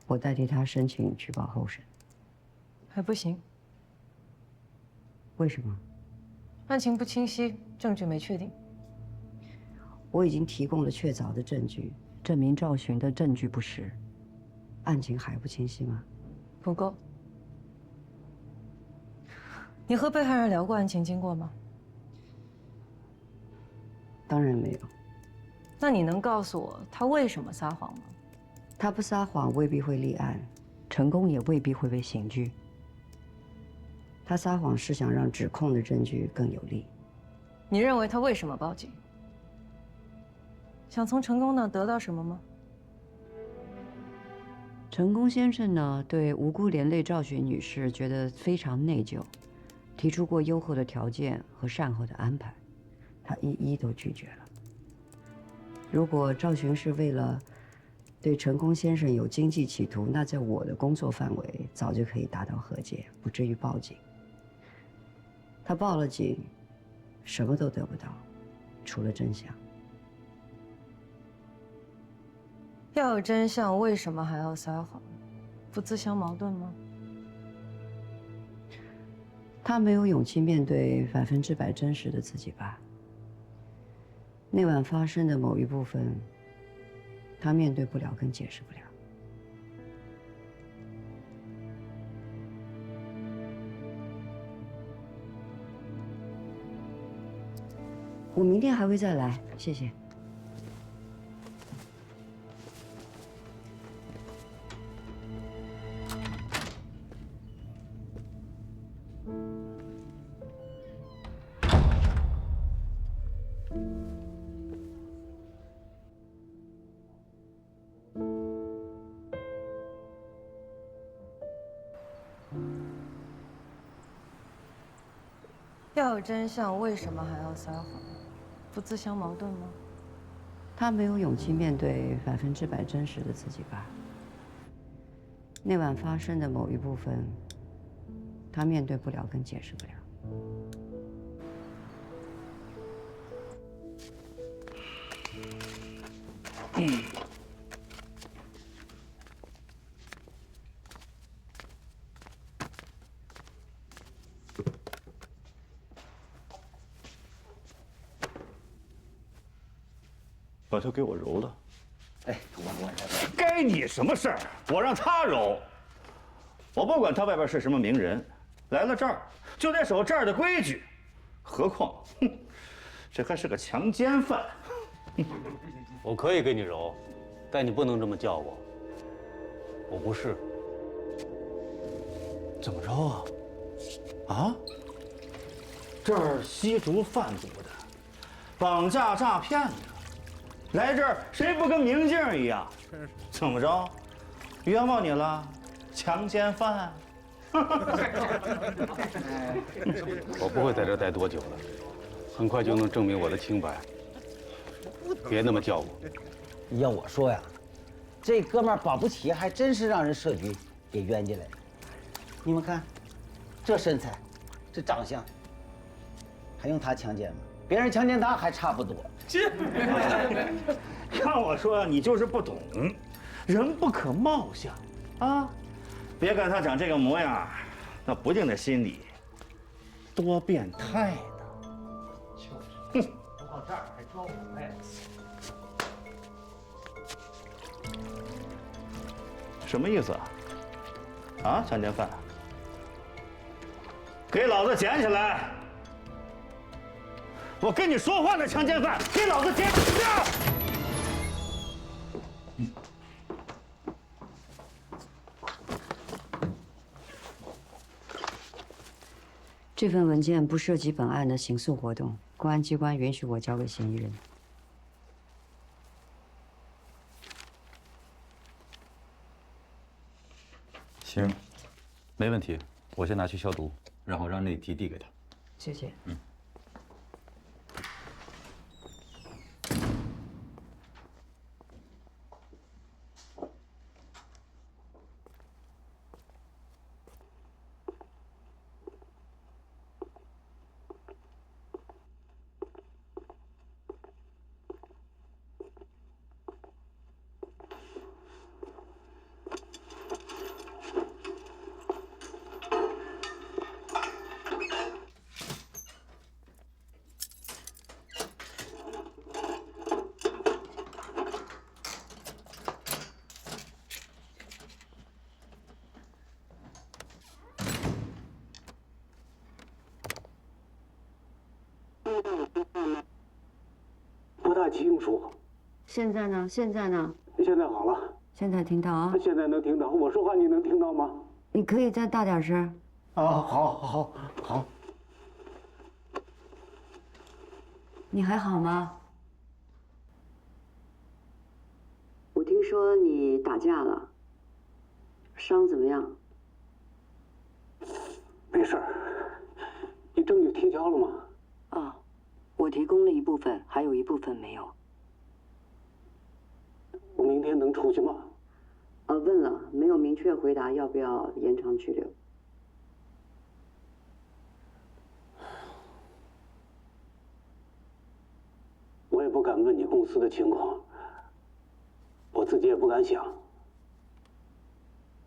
我代替他申请取保候审。还不行，为什么？案情不清晰，证据没确定。我已经提供了确凿的证据，证明赵寻的证据不实。案情还不清晰吗？不够。你和被害人聊过案情经过吗？当然没有。那你能告诉我他为什么撒谎吗？他不撒谎未必会立案，成功也未必会被刑拘。他撒谎是想让指控的证据更有力。你认为他为什么报警？想从成功那得到什么吗？成功先生呢，对无辜连累赵雪女士觉得非常内疚，提出过优厚的条件和善后的安排，他一一都拒绝了。如果赵寻是为了对成功先生有经济企图，那在我的工作范围早就可以达到和解，不至于报警。他报了警，什么都得不到，除了真相。要有真相，为什么还要撒谎？不自相矛盾吗？他没有勇气面对100%真实的自己吧？那晚发生的某一部分，他面对不了，更解释不了。我明天还会再来，谢谢。要有真相，为什么还要撒谎？不自相矛盾吗？他没有勇气面对100%真实的自己吧？那晚发生的某一部分，他面对不了，更解释不了。把头给我揉了。哎，我该你什么事儿？我让他揉。我不管他外边是什么名人，来了这儿就得守这儿的规矩。何况，哼，这还是个强奸犯。我可以给你揉，但你不能这么叫我。我不是。怎么着啊？啊？这儿吸毒贩毒的，绑架诈骗的，来这儿谁不跟明镜一样？怎么着？冤枉你了，强奸犯。我不会在这儿待多久了，很快就能证明我的清白。别那么叫我。要我说呀，这哥们儿保不齐还真是让人设局给冤进来了。你们看，这身材，这长相，还用他强奸吗？别人强奸他还差不多。要我说，你就是不懂，人不可貌相啊！别看他长这个模样，那不定他心里多变态呢。就是，哼，到这儿还装可爱。什么意思啊？啊，强奸犯！给老子捡起来！我跟你说话呢，强奸犯，给老子捡起来！这份文件不涉及本案的刑诉活动，公安机关允许我交给嫌疑人。行，没问题，我先拿去消毒，然后让那题递给他。谢谢。太清楚。现在呢？现在呢？现在好了，现在听到啊？现在能听到。我说话你能听到吗？你可以再大点声。啊，好。你还好吗？我听说你打架了，伤怎么样？没事儿。你证据提交了吗？啊，我提供了一部分，还有一部分没有。我明天能出去吗？问了，没有明确回答要不要延长拘留。我也不敢问你公司的情况，我自己也不敢想。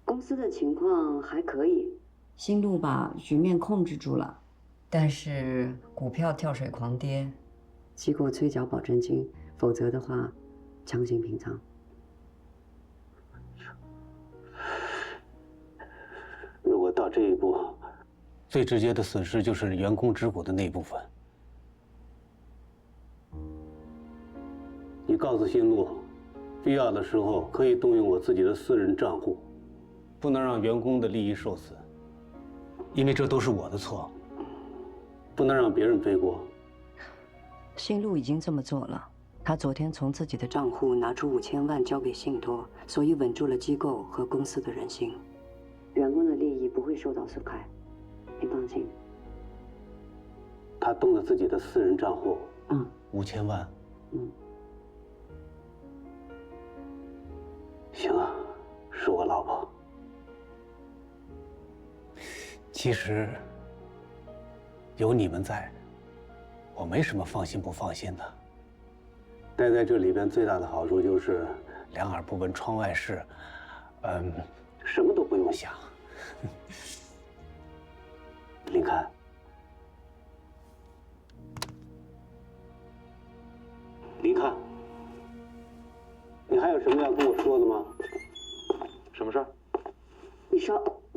公司的情况还可以，新路把局面控制住了，但是股票跳水狂跌，机构催缴保证金，否则的话，强行平仓。如果到这一步，最直接的损失就是员工持股的那一部分。你告诉新路，必要的时候可以动用我自己的私人账户，不能让员工的利益受损，因为这都是我的错，不能让别人背锅。新路已经这么做了，他昨天从自己的账户拿出5000万交给信托，所以稳住了机构和公司的人心，员工的利益不会受到损害，您放心。他动了自己的私人账户，5000万。行啊，是我老婆。其实有你们在，我没什么放心不放心的。待在这里边最大的好处就是两耳不闻窗外事，什么都不用想。林看，林看，你还有什么要跟我说的吗？什么事儿？你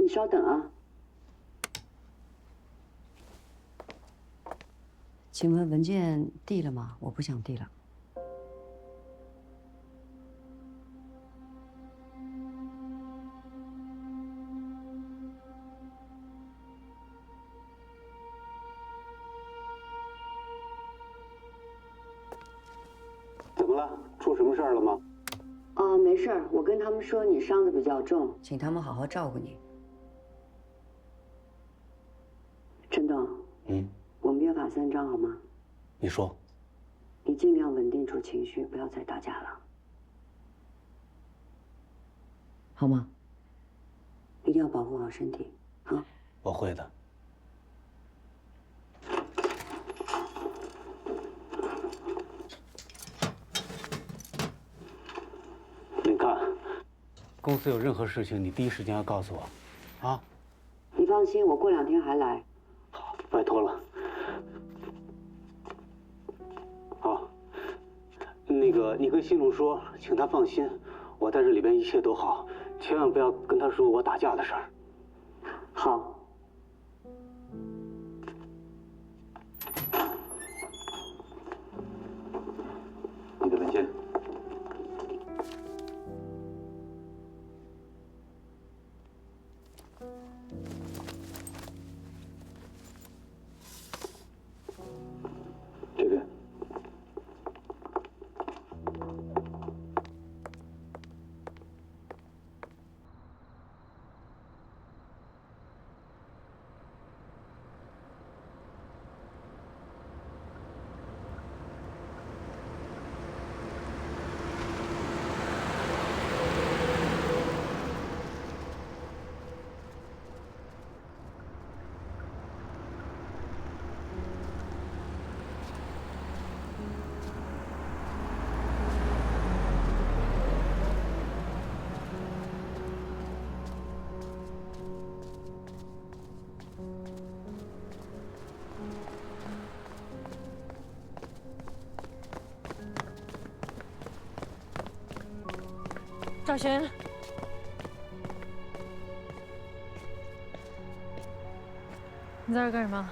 稍等啊。请问文件递了吗？我不想递了。怎么了？出什么事儿了吗？没事儿，我跟他们说你伤得比较重，请他们好好照顾你。陈董，我们约法3章好吗？你说。你尽量稳定住情绪，不要再打架了，好吗？一定要保护好身体，啊！我会的。你看，公司有任何事情，你第一时间要告诉我，啊？你放心，我过2天还来。好，拜托了。好，那个你跟新路说，请他放心，我在这里边一切都好，千万不要跟他说我打架的事儿。好。你的文件。这边。赵璇，你在这干什么？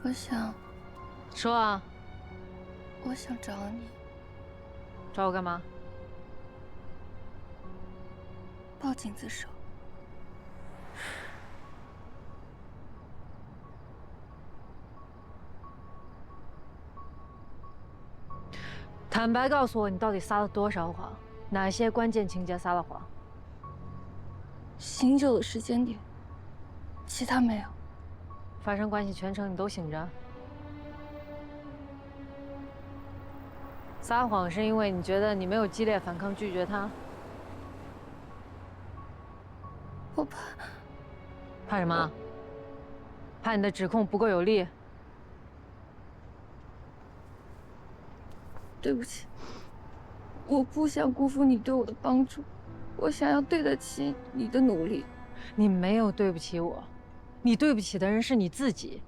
我想说啊，我想找你，找我干嘛？报警自首。坦白告诉我，你到底撒了多少谎？哪些关键情节撒了谎？醒酒的时间点，其他没有。发生关系全程你都醒着？撒谎是因为你觉得你没有激烈反抗拒绝他？我怕。怕什么？怕你的指控不够有力？对不起，我不想辜负你对我的帮助，我想要对得起你的努力。你没有对不起我，你对不起的人是你自己。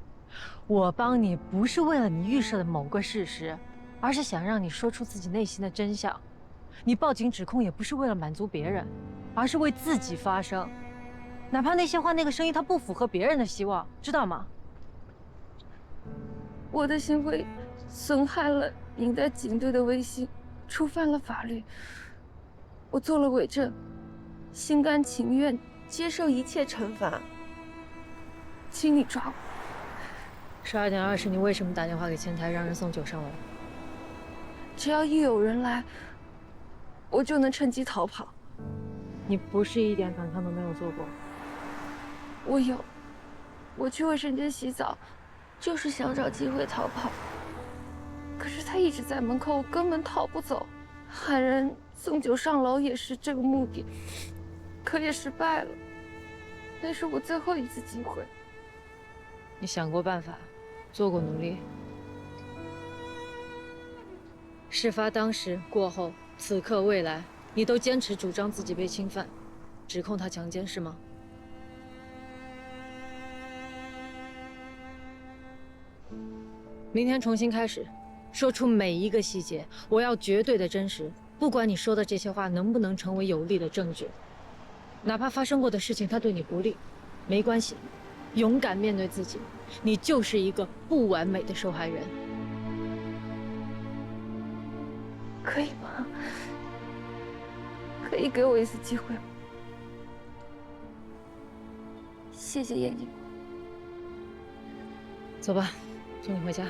我帮你不是为了你预设的某个事实，而是想让你说出自己内心的真相。你报警指控也不是为了满足别人，而是为自己发声。哪怕那些话、那个声音，它不符合别人的希望，知道吗？我的行为损害了您在警队的威信，触犯了法律。我做了伪证，心甘情愿接受一切惩罚。请你抓我。12点20，你为什么打电话给前台让人送酒上楼？只要一有人来，我就能趁机逃跑。你不是一点反抗都没有做过。我有，我去卫生间洗澡，就是想找机会逃跑。可是他一直在门口，我根本逃不走。喊人送酒上楼也是这个目的，可也失败了。那是我最后一次机会。你想过办法，做过努力。事发当时、过后、此刻、未来，你都坚持主张自己被侵犯，指控他强奸是吗？明天重新开始，说出每一个细节，我要绝对的真实。不管你说的这些话能不能成为有力的证据，哪怕发生过的事情它对你不利，没关系，勇敢面对自己，你就是一个不完美的受害人。可以吗？可以给我一次机会吗？谢谢燕英。走吧，送你回家。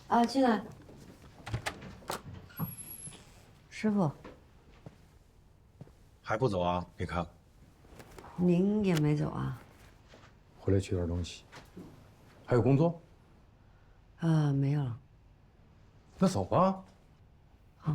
啊，进来。师傅，还不走啊？你看，您也没走啊？回来取点东西。还有工作？没有了。那走吧。好。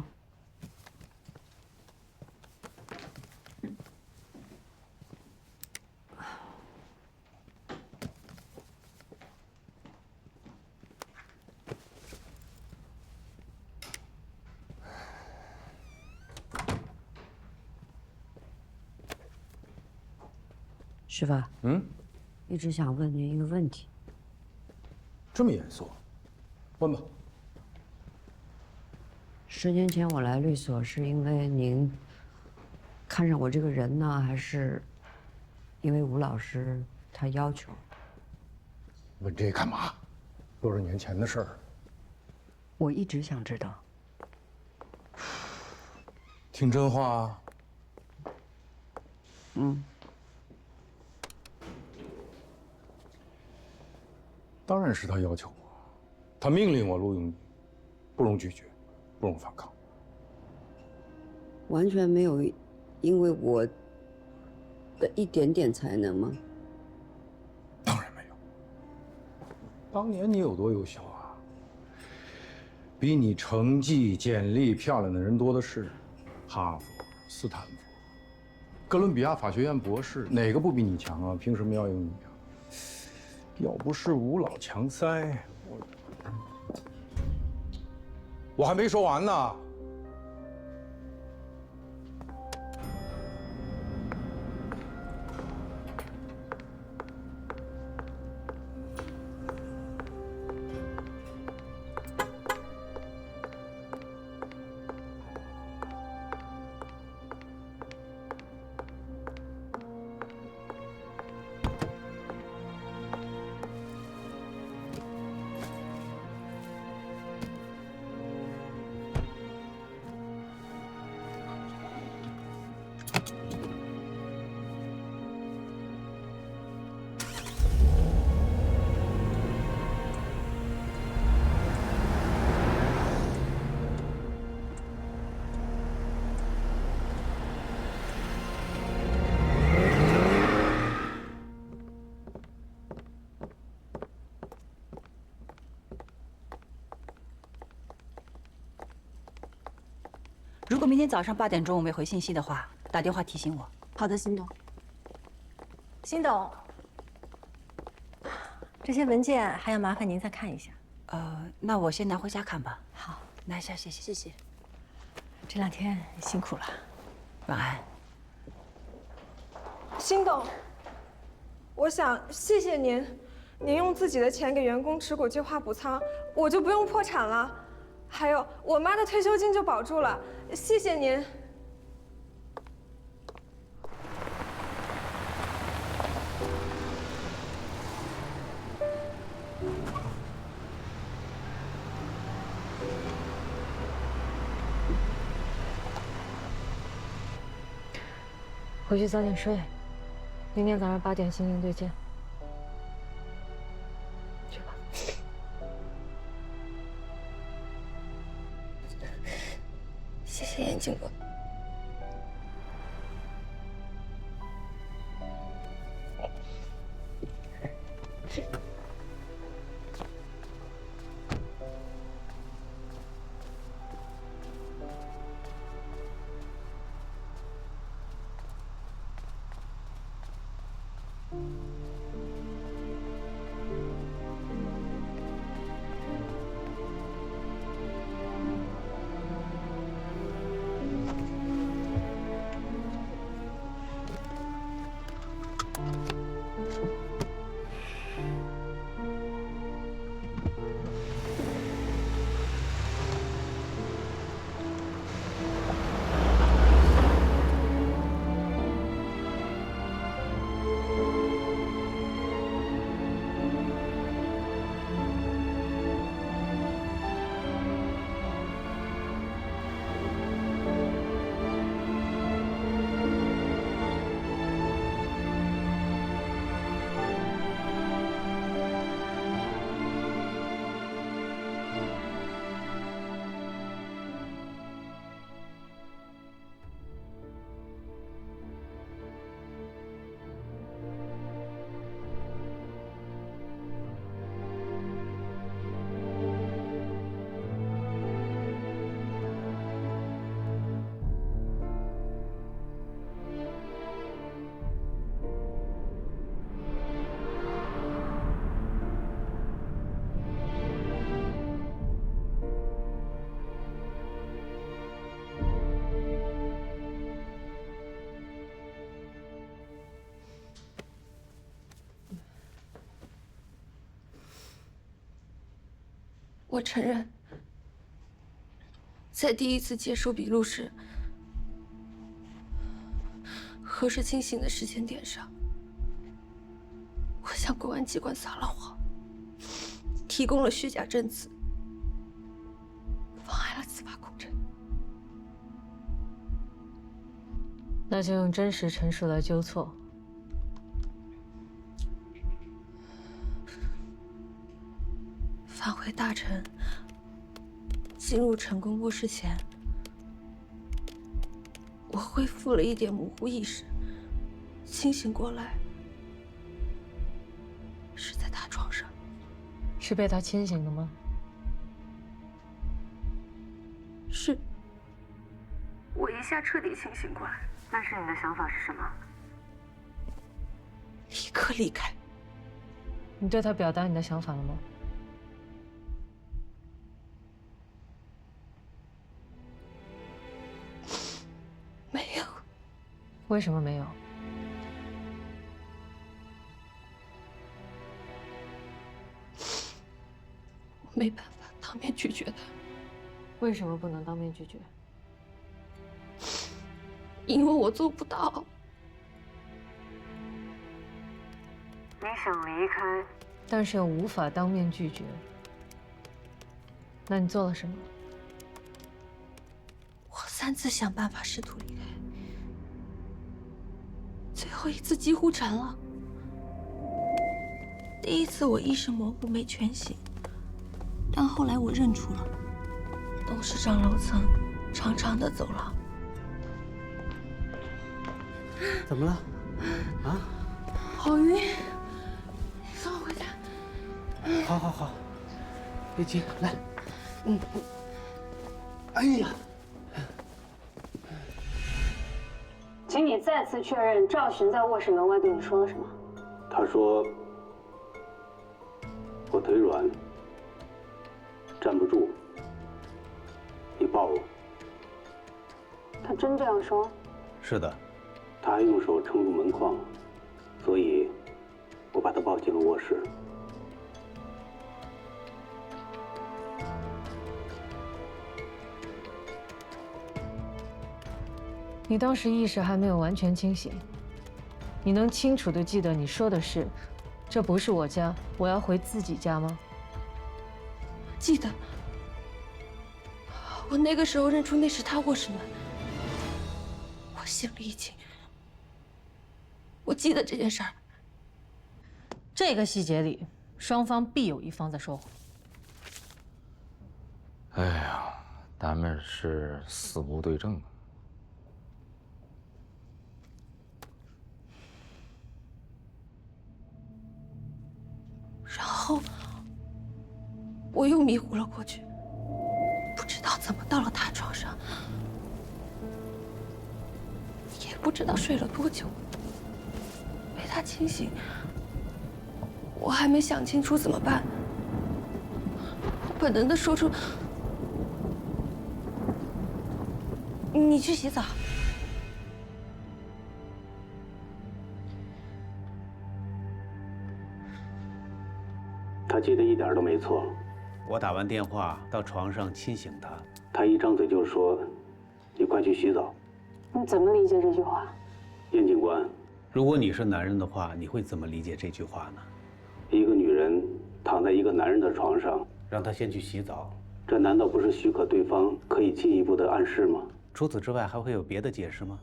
师傅，一直想问您一个问题。这么严肃？问吧。10年前我来律所是因为您看上我这个人呢，还是因为吴老师他要求？问这干嘛？多少年前的事儿。我一直想知道。听真话。当然是他要求我，他命令我录用你，不容拒绝，不容反抗。完全没有因为我的一点点才能吗？当然没有。当年你有多优秀啊？比你成绩、简历漂亮的人多的是，哈佛、斯坦福、哥伦比亚法学院博士，哪个不比你强啊？凭什么要用你啊？要不是吴老强塞，我还没说完呢。如果明天早上8点钟我没回信息的话，打电话提醒我。好的，辛董。辛董，这些文件还要麻烦您再看一下。那我先拿回家看吧。好，拿一下，谢谢。谢谢。这2天辛苦了，晚安。辛董，我想谢谢您，您用自己的钱给员工持股计划补仓，我就不用破产了。还有我妈的退休金就保住了，谢谢您。回去早点睡，明天早上8点新营队见。去吧。谢谢眼镜哥。我承认，在第一次接收笔录时，何时清醒的时间点上，我向公安机关撒了谎，提供了虚假证词，妨碍了司法公正。那就用真实陈述来纠错。返回大城，进入成功卧室前，我恢复了一点模糊意识，清醒过来是在他床上。是被他亲醒的吗？是。我一下彻底清醒过来。那时你的想法是什么？立刻离开。你对他表达你的想法了吗？没有。为什么没有？我没办法当面拒绝他。为什么不能当面拒绝？因为我做不到。你想离开，但是又无法当面拒绝。那你做了什么？我3次想办法试图离开，最后一次几乎沉了。第一次我意识模糊没全醒，但后来我认出了董事长楼层长长的走廊。怎么了？啊？好晕，你送我回家。好好好，别急，来。哎呀！请你再次确认赵寻在卧室门外对你说了什么。他说我腿软，站不住，你抱我。他真这样说？是的，他还用手撑住门框，所以我把他抱进了卧室。你当时意识还没有完全清醒，你能清楚地记得你说的是，这不是我家，我要回自己家吗？记得，我那个时候认出那是他卧室门。我醒了一惊，我记得这件事儿。这个细节里，双方必有一方在说谎。哎呀，咱们是死无对证。然后我又迷糊了过去，不知道怎么到了他床上，也不知道睡了多久。被他惊醒，我还没想清楚怎么办，我本能地说出：“你去洗澡。”他记得一点都没错。我打完电话到床上亲醒他，他一张嘴就说：“你快去洗澡。”你怎么理解这句话？严警官，如果你是男人的话，你会怎么理解这句话呢？一个女人躺在一个男人的床上，让他先去洗澡，这难道不是许可对方可以进一步的暗示吗？除此之外，还会有别的解释吗？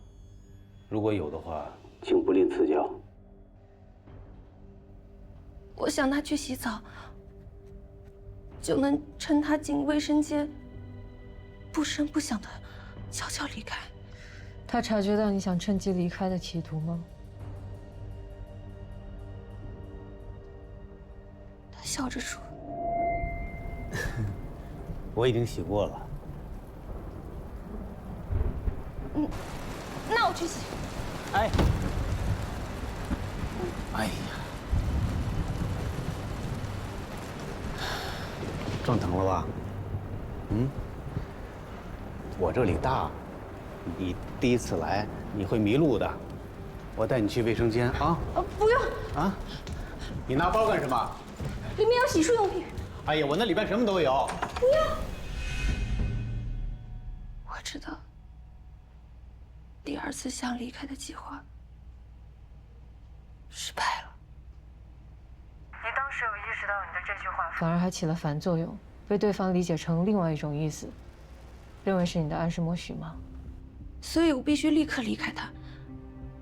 如果有的话，请不吝赐教。我想他去洗澡，就能趁他进卫生间，不声不响的悄悄离开。他察觉到你想趁机离开的企图吗？他笑着说：“我已经洗过了。”那我去洗。哎，哎呀！撞疼了吧？我这里大，你第一次来，你会迷路的。我带你去卫生间啊。不用。啊？你拿包干什么？里面有洗漱用品。哎呀，我那里边什么都有。不要。我知道，第二次想离开的计划失败了。你当时有意识到你的这句话反而还起了反作用，被对方理解成另外一种意思，认为是你的暗示默许吗？所以我必须立刻离开他，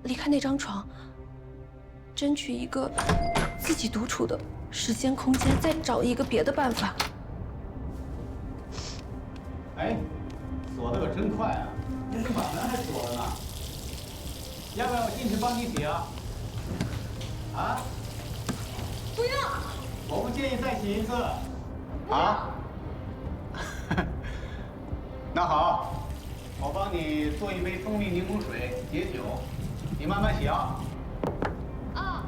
离开那张床，争取一个自己独处的时间空间，再找一个别的办法。哎，锁得可真快啊！你怎么把门还锁了呢？要不要我进去帮你洗啊？啊？不要！我不介意再洗一次。啊？那好，我帮你做一杯蜂蜜柠檬水解酒，你慢慢洗啊。啊。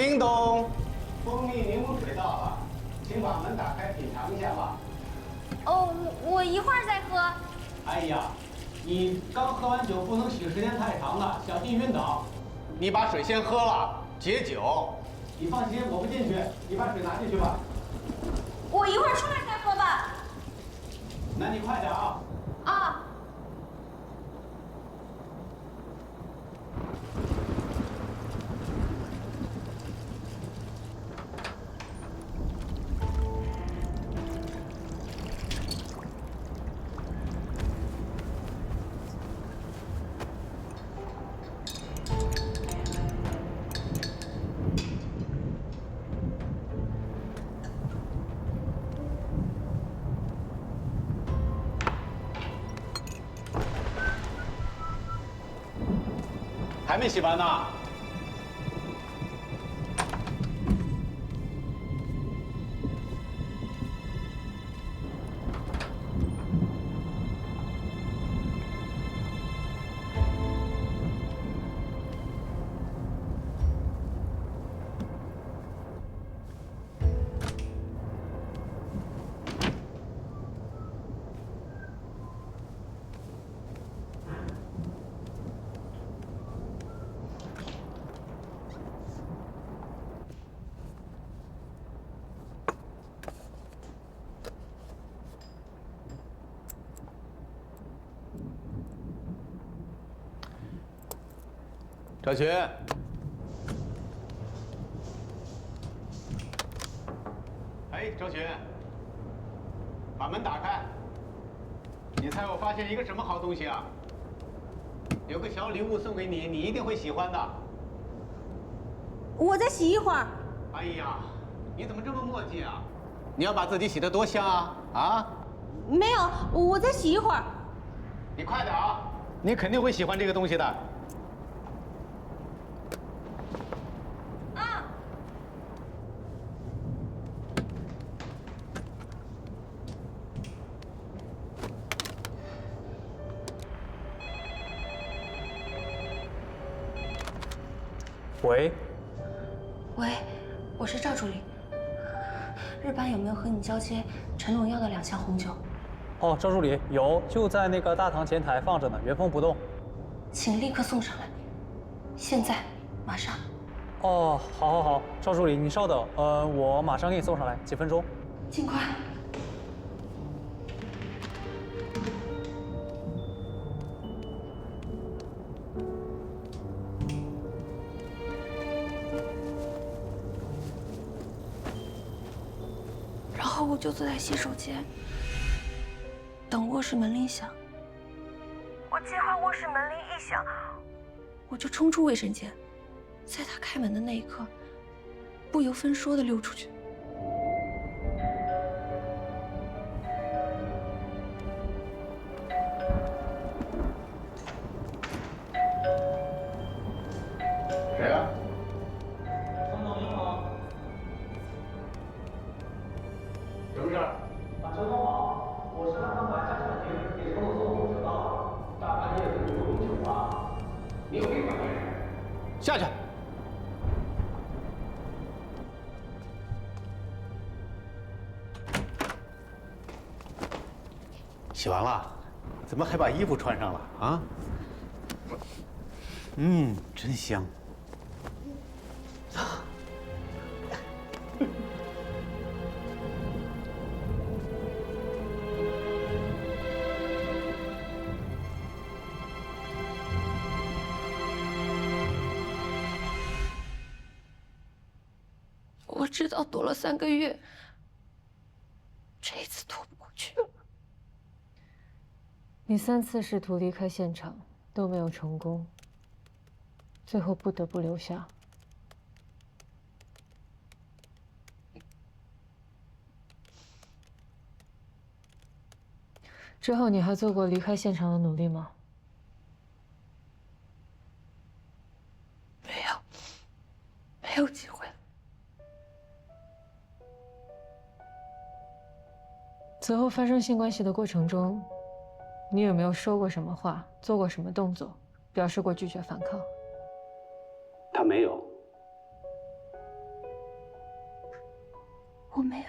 叮咚，蜂蜜柠檬水到了，请把门打开品尝一下吧。哦，我一会儿再喝。哎呀，你刚喝完酒不能洗时间太长了，小心晕倒。你把水先喝了，解酒。你放心，我不进去，你把水拿进去吧。我一会儿出来再喝吧。那你快点啊！啊。还没洗完呢。赵群，哎，赵群，把门打开。你猜我发现一个什么好东西啊？有个小礼物送给你，你一定会喜欢的。我再洗一会儿。哎呀，你怎么这么磨叽啊？你要把自己洗得多香啊！啊？没有，我再洗一会儿。你快点啊！你肯定会喜欢这个东西的。喂，喂，我是赵助理。日班有没有和你交接陈总要的2箱红酒？哦，赵助理有，就在那个大堂前台放着呢，原封不动。请立刻送上来，现在，马上。哦，好，赵助理你稍等，我马上给你送上来，几分钟。尽快。然后我就坐在洗手间，等卧室门铃响。我接话卧室门铃一响，我就冲出卫生间，在他开门的那一刻，不由分说的溜出去。谁啊？陈总您好。什么事儿？陈总好，我是大堂管家小婷，给陈总送红酒到了，大半夜的你有酒吧？你有病吧你？下去。洗完了，怎么还把衣服穿上了啊？真香。我知道躲了3个月，这一次躲不过去了。你3次试图离开现场都没有成功，最后不得不留下。之后你还做过离开现场的努力吗？没有机会。此后发生性关系的过程中，你有没有说过什么话，做过什么动作，表示过拒绝反抗？他没有。没有。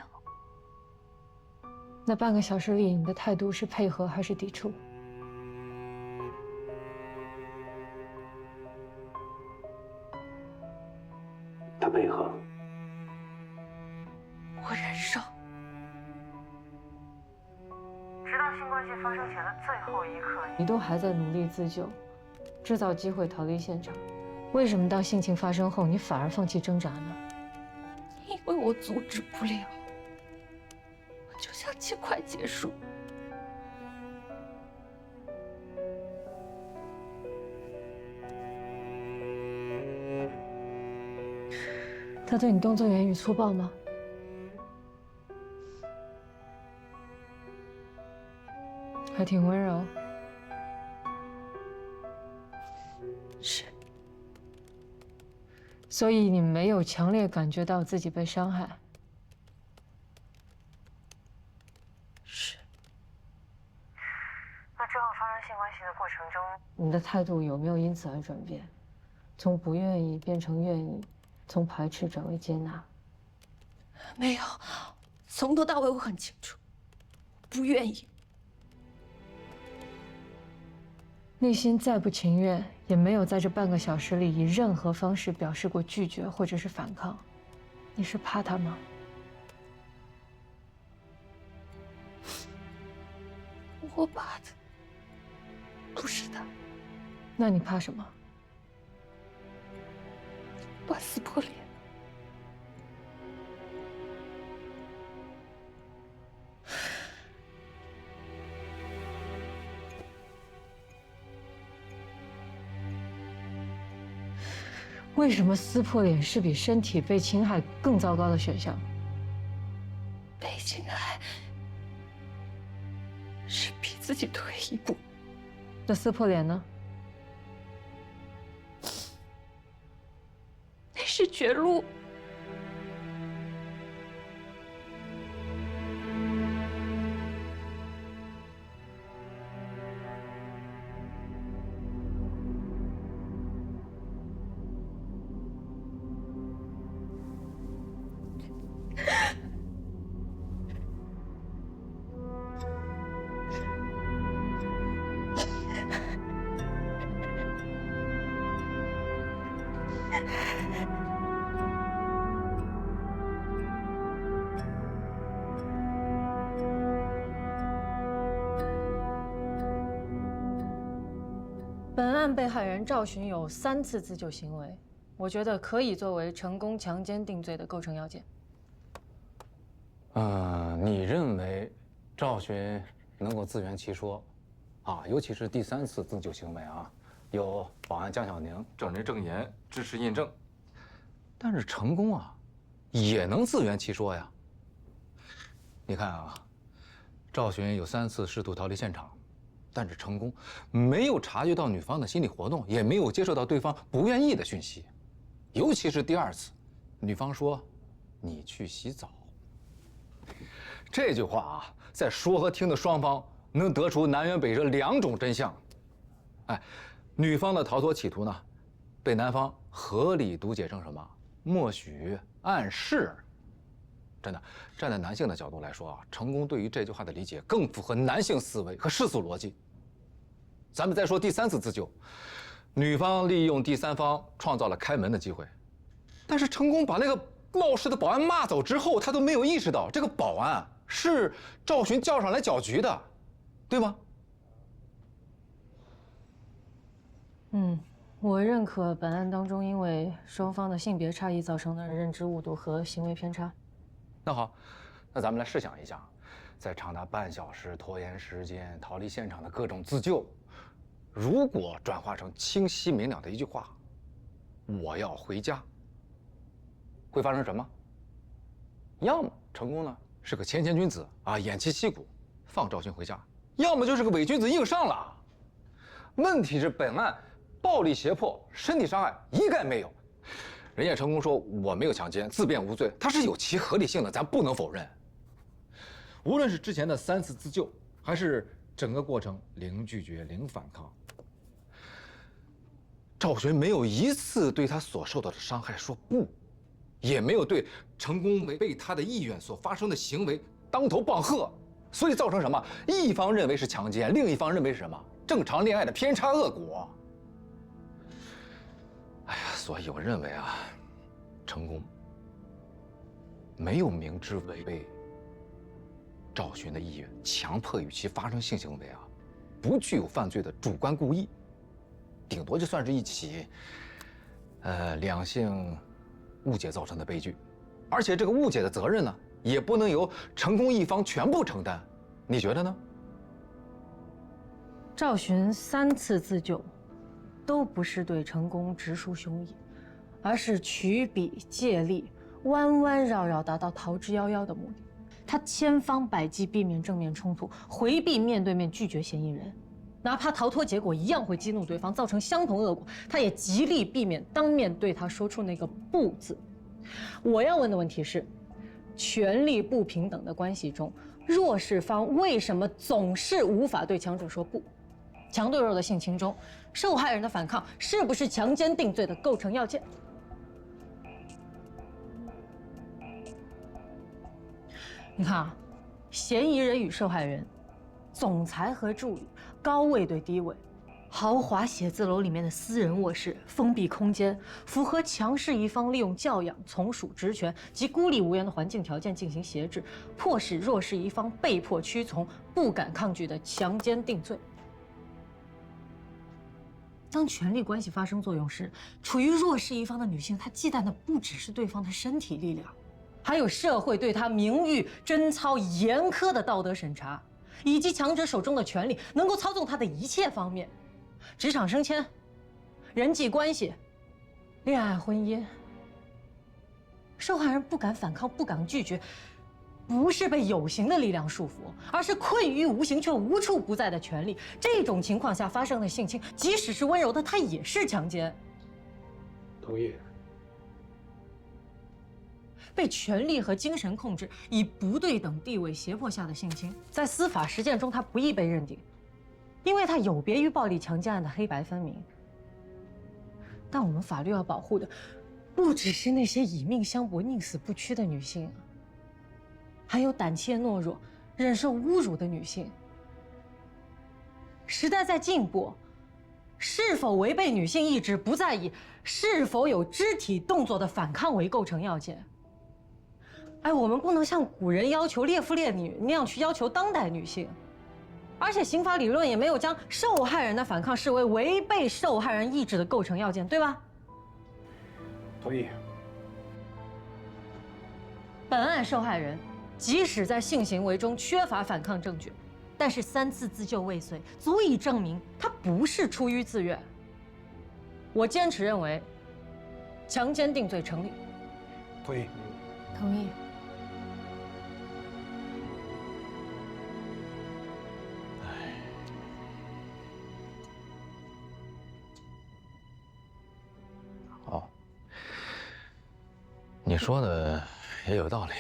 那半个小时里，你的态度是配合还是抵触？他配合。我忍受。直到性关系发生前的最后一刻，你都还在努力自救，制造机会逃离现场。为什么到性情发生后，你反而放弃挣扎呢？因为我阻止不了，我就想尽快结束。他对你动作言语粗暴吗？还挺温柔。是。所以你没有强烈感觉到自己被伤害。是。那之后发生性关系的过程中，你的态度有没有因此而转变？从不愿意变成愿意，从排斥转为接纳？没有，从头到尾我很清楚，不愿意。内心再不情愿，也没有在这半个小时里以任何方式表示过拒绝或者是反抗。你是怕他吗？我怕的不是他。那你怕什么？怕撕破脸。为什么撕破脸是比身体被侵害更糟糕的选项？被侵害是比自己退一步。那撕破脸呢？那是绝路。本案被害人赵寻有3次自救行为，我觉得可以作为成功强奸定罪的构成要件。你认为赵寻能够自圆其说，尤其是第3次自救行为有保安江小宁证人证言支持印证，但是成功也能自圆其说呀。你看赵寻有3次试图逃离现场，但是成功没有察觉到女方的心理活动，也没有接受到对方不愿意的讯息，尤其是第2次，女方说“你去洗澡”，这句话在说和听的双方能得出南辕北辙2种真相。女方的逃脱企图呢，被男方合理读解成什么？默许、暗示。真的，站在男性的角度来说成功对于这句话的理解更符合男性思维和世俗逻辑。咱们再说第3次自救，女方利用第3方创造了开门的机会，但是成功把那个闹事的保安骂走之后，他都没有意识到这个保安是赵寻叫上来搅局的，对吗？我认可本案当中因为双方的性别差异造成的认知误读和行为偏差。那好，那咱们来试想一下，在长达半小时拖延时间、逃离现场的各种自救，如果转化成清晰明了的一句话：“我要回家”，会发生什么？要么成功呢是个谦谦君子偃旗息鼓，放赵寻回家；要么就是个伪君子硬上了。问题是本案暴力胁迫、身体伤害一概没有。人家成功说我没有强奸，自辩无罪，他是有其合理性的，咱不能否认。无论是之前的3次自救，还是整个过程零拒绝、零反抗，赵寻没有一次对他所受到的伤害说不，也没有对成功违背他的意愿所发生的行为当头棒喝，所以造成什么？一方认为是强奸，另一方认为是什么？正常恋爱的偏差恶果。哎呀，所以我认为啊，成功没有明知违背赵寻的意愿，强迫与其发生性行为啊，不具有犯罪的主观故意，顶多就算是一起两性误解造成的悲剧，而且这个误解的责任呢，也不能由成功一方全部承担，你觉得呢？赵寻3次自救，都不是对成功直抒胸臆，而是曲笔借力，弯弯绕绕达到逃之夭夭的目的。他千方百计避免正面冲突，回避面对面拒绝嫌疑人，哪怕逃脱结果一样会激怒对方，造成相同恶果，他也极力避免当面对他说出那个“不”字。我要问的问题是，权力不平等的关系中，弱势方为什么总是无法对强者说不？强对弱的性侵中，受害人的反抗是不是强奸定罪的构成要件？你看啊，嫌疑人与受害人，总裁和助理，高位对低位，豪华写字楼里面的私人卧室，封闭空间，符合强势一方利用教养、从属职权及孤立无援的环境条件进行挟制，迫使弱势一方被迫屈从、不敢抗拒的强奸定罪。当权力关系发生作用时，处于弱势一方的女性，她忌惮的不只是对方的身体力量，还有社会对她名誉贞操严苛的道德审查，以及强者手中的权力能够操纵她的一切方面，职场升迁、人际关系、恋爱婚姻。受害人不敢反抗，不敢拒绝，不是被有形的力量束缚，而是困于无形却无处不在的权力。这种情况下发生的性侵，即使是温柔的，它也是强奸。同意。被权力和精神控制，以不对等地位胁迫下的性侵，在司法实践中，它不易被认定，因为它有别于暴力强奸案的黑白分明。但我们法律要保护的，不只是那些以命相搏、宁死不屈的女性，还有胆怯懦弱、忍受侮辱的女性。时代在进步，是否违背女性意志不再以是否有肢体动作的反抗为构成要件。哎，我们不能像古人要求烈妇烈女那样去要求当代女性，而且刑法理论也没有将受害人的反抗视为违背受害人意志的构成要件，对吧？同意。本案受害人即使在性行为中缺乏反抗证据，但是3次自救未遂，足以证明他不是出于自愿。我坚持认为，强奸定罪成立。同意。同意。好，你说的也有道理。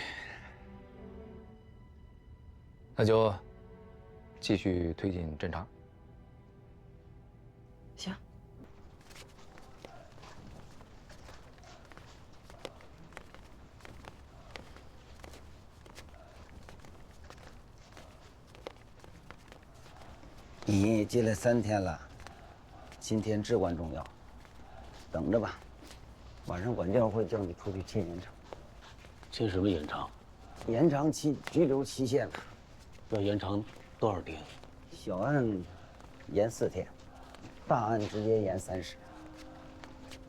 那就继续推进侦查。行。你进来3天了，今天至关重要，等着吧。晚上管教会叫你出去签延长。签什么延长？延长拘留期限了。要延长多少天？小案延4天，大案直接延30。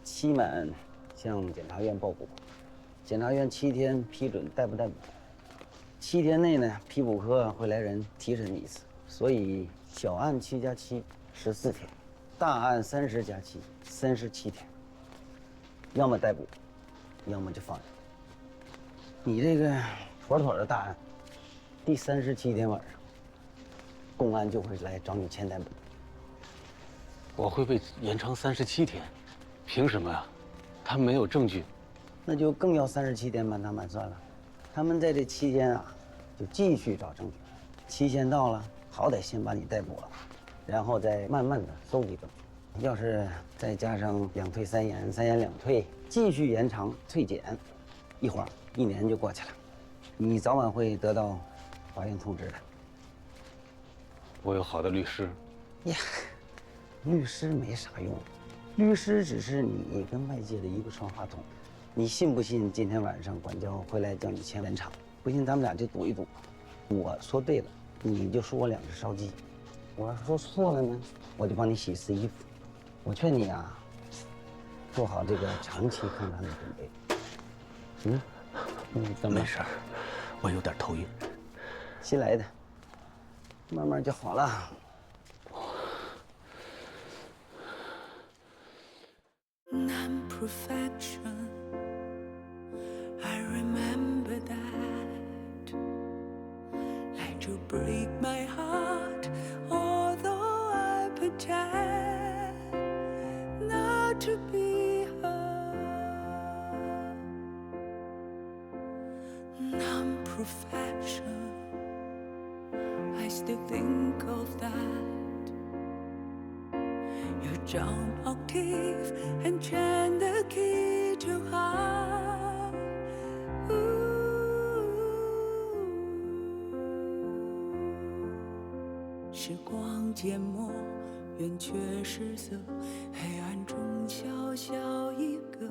期满向检察院报补，检察院7天批准逮捕。7天内呢，批捕科会来人提审你一次，所以小案7加7 14天，大案30加7 37天。要么逮捕，要么就放人。你这个妥妥的大案，第37天晚上，公安就会来找你签逮捕。我会被延长37天，凭什么呀？他没有证据。那就更要37天满打满算了。他们在这期间啊，就继续找证据，期限到了，好歹先把你逮捕了，然后再慢慢的搜集证据。要是再加上2退3延，3延2退，继续延长退检，一晃1年就过去了，你早晚会得到法院通知的。我有好的律师。呀，律师没啥用，律师只是你跟外界的一个传话筒。你信不信今天晚上管教回来叫你签文场？不信咱们俩就赌一赌，我说对了，你就说我2只烧鸡；我要说错了呢，我就帮你洗1次衣服。我劝你啊，做好这个长期抗战的准备。怎么了？没事，我有点头晕。新来的，慢慢就好了。Non-perfection, I remember that. Like to break my heart, although I pretend not to be her. Non-perfection, I still think of that. You down octave and turn the key too high. Ooh. 时光缄默，圆缺失色，黑暗中小小一个，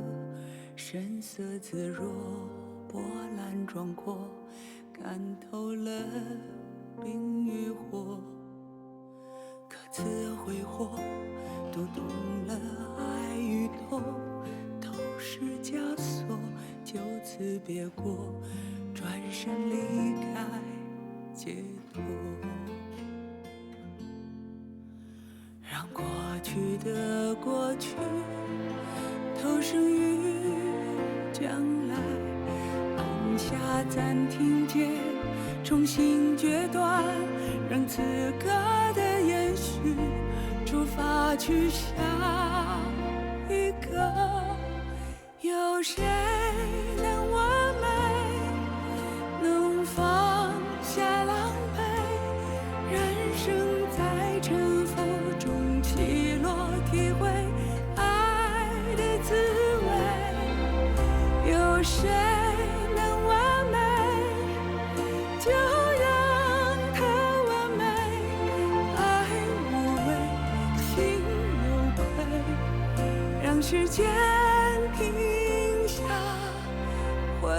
神色自若，波澜壮阔，看透了冰与火，各自挥霍。读懂了爱与痛，都是枷锁，就此别过，转身离开，解脱。让过去的过去，投生于将来，按下暂停键，重新决断，让此刻的延续。出发去下一个，有谁能完美，能放下狼狈？人生在沉浮中起落，体会爱的滋味。有谁能完美？就让它完美。爱无畏。心有愧，让时间停下回